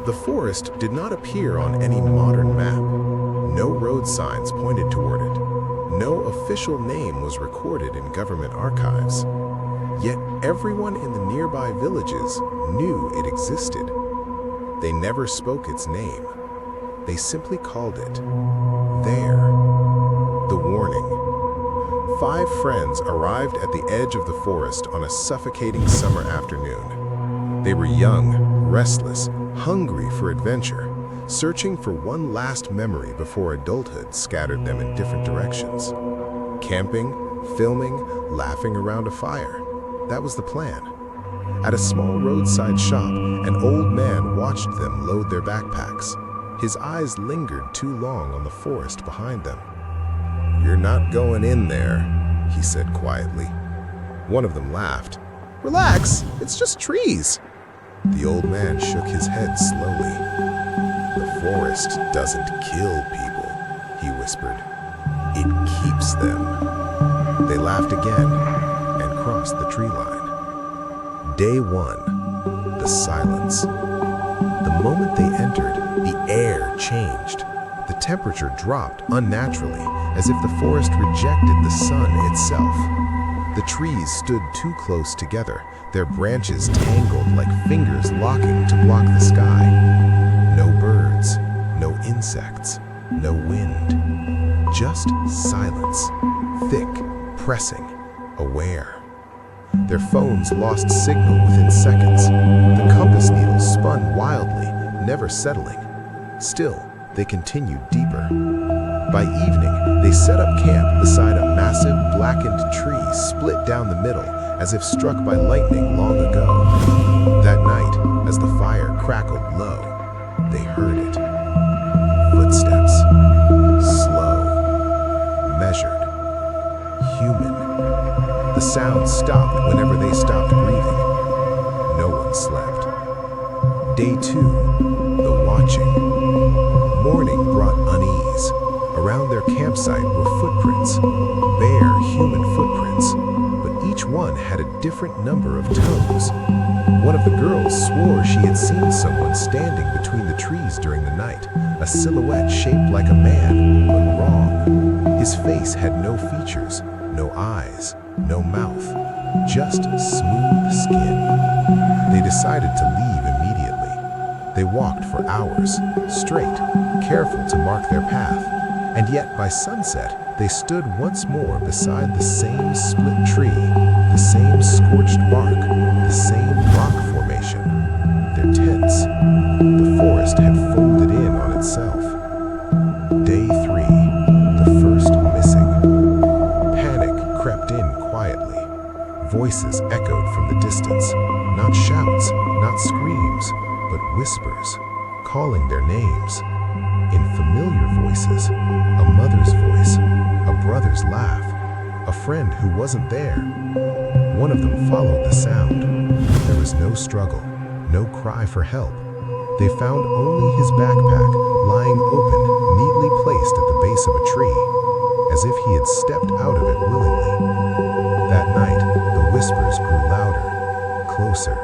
The forest did not appear on any modern map. No road signs pointed toward it. No official name was recorded in government archives. Yet everyone in the nearby villages knew it existed. They never spoke its name. They simply called it there. The warning. 5 friends arrived at the edge of the forest on a suffocating summer afternoon. They were young, restless, hungry for adventure, searching for one last memory before adulthood scattered them in different directions. Camping, filming, laughing around a fire. That was the plan. At a small roadside shop, an old man watched them load their backpacks. His eyes lingered too long on the forest behind them. "You're not going in there," he said quietly. One of them laughed. "Relax, it's just trees." The old man shook his head slowly. "The forest doesn't kill people," he whispered. "It keeps them." They laughed again and crossed the tree line. Day 1, the silence. The moment they entered, the air changed. The temperature dropped unnaturally, as if the forest rejected the sun itself. The trees stood too close together, their branches tangled like fingers locking to block the sky. No birds, no insects, no wind. Just silence, thick, pressing, aware. Their phones lost signal within seconds. The compass needles spun wildly, never settling. Still, they continued deeper. By evening, they set up camp beside a massive, blackened tree split down the middle, as if struck by lightning long ago. That night, as the fire crackled low, they heard it. Footsteps. Slow. Measured. Human. The sound stopped whenever they stopped breathing. No one slept. Day 2, the watching. Morning brought unease. Around their campsite were footprints, bare human footprints, but each one had a different number of toes. One of the girls swore she had seen someone standing between the trees during the night, a silhouette shaped like a man, but wrong. His face had no features, no eyes, no mouth, just smooth skin. They decided to leave immediately. They walked for hours, straight, careful to mark their path. And yet, by sunset, they stood once more beside the same split tree, the same scorched bark, the same rock formation. Their tents. The forest had folded in on itself. Day 3, the first missing. Panic crept in quietly. Voices echoed from the distance. Not shouts, not screams, but whispers, calling their names. In familiar voices, a mother's voice, a brother's laugh, a friend who wasn't there. One of them followed the sound. There was no struggle, no cry for help. They found only his backpack lying open, neatly placed at the base of a tree, as if he had stepped out of it willingly. That night, the whispers grew louder, closer.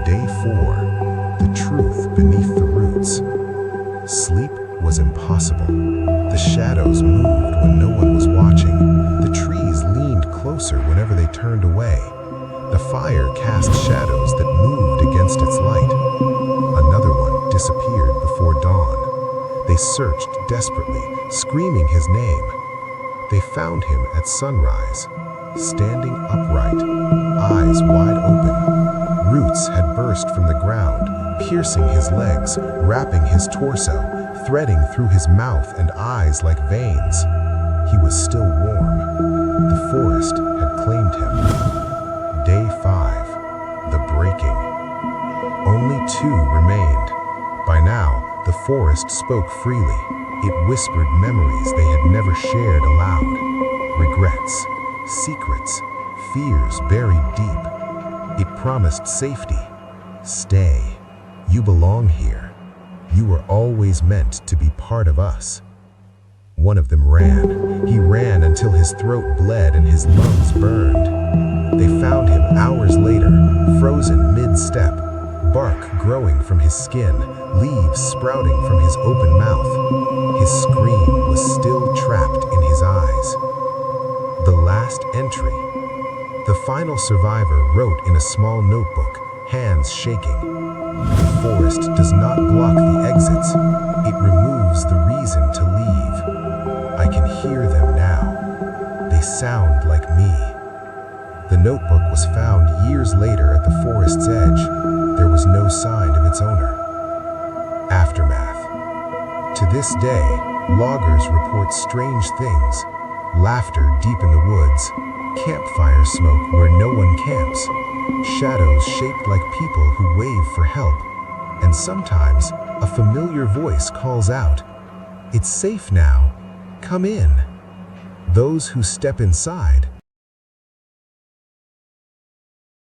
Day 4, the truth beneath the roots. Sleep was impossible. The shadows moved when no one was watching. The trees leaned closer whenever they turned away. The fire cast shadows that moved against its light. Another one disappeared before dawn. They searched desperately, screaming his name. They found him at sunrise, standing upright, eyes wide open. Roots had burst from the ground, piercing his legs, wrapping his torso, threading through his mouth and eyes like veins. He was still warm. The forest had claimed him. Day 5, the breaking. Only 2 remained. By now, the forest spoke freely. It whispered memories they had never shared aloud. Regrets, secrets, fears buried deep. It promised safety. Stay. You belong here. You were always meant to be part of us. One of them ran. He ran until his throat bled and his lungs burned. They found him hours later, frozen mid-step, bark growing from his skin, leaves sprouting from his open mouth. His scream was still trapped in his eyes. The last entry. The final survivor wrote in a small notebook, hands shaking. The forest does not block the exits. It removes the reason to leave. I can hear them now. They sound like me. The notebook was found years later at the forest's edge. There was no sign of its owner. Aftermath. To this day, loggers report strange things. Laughter deep in the woods, campfire smoke where no one camps, shadows shaped like people who wave for help, and sometimes a familiar voice calls out, "It's safe now. Come in." Those who step inside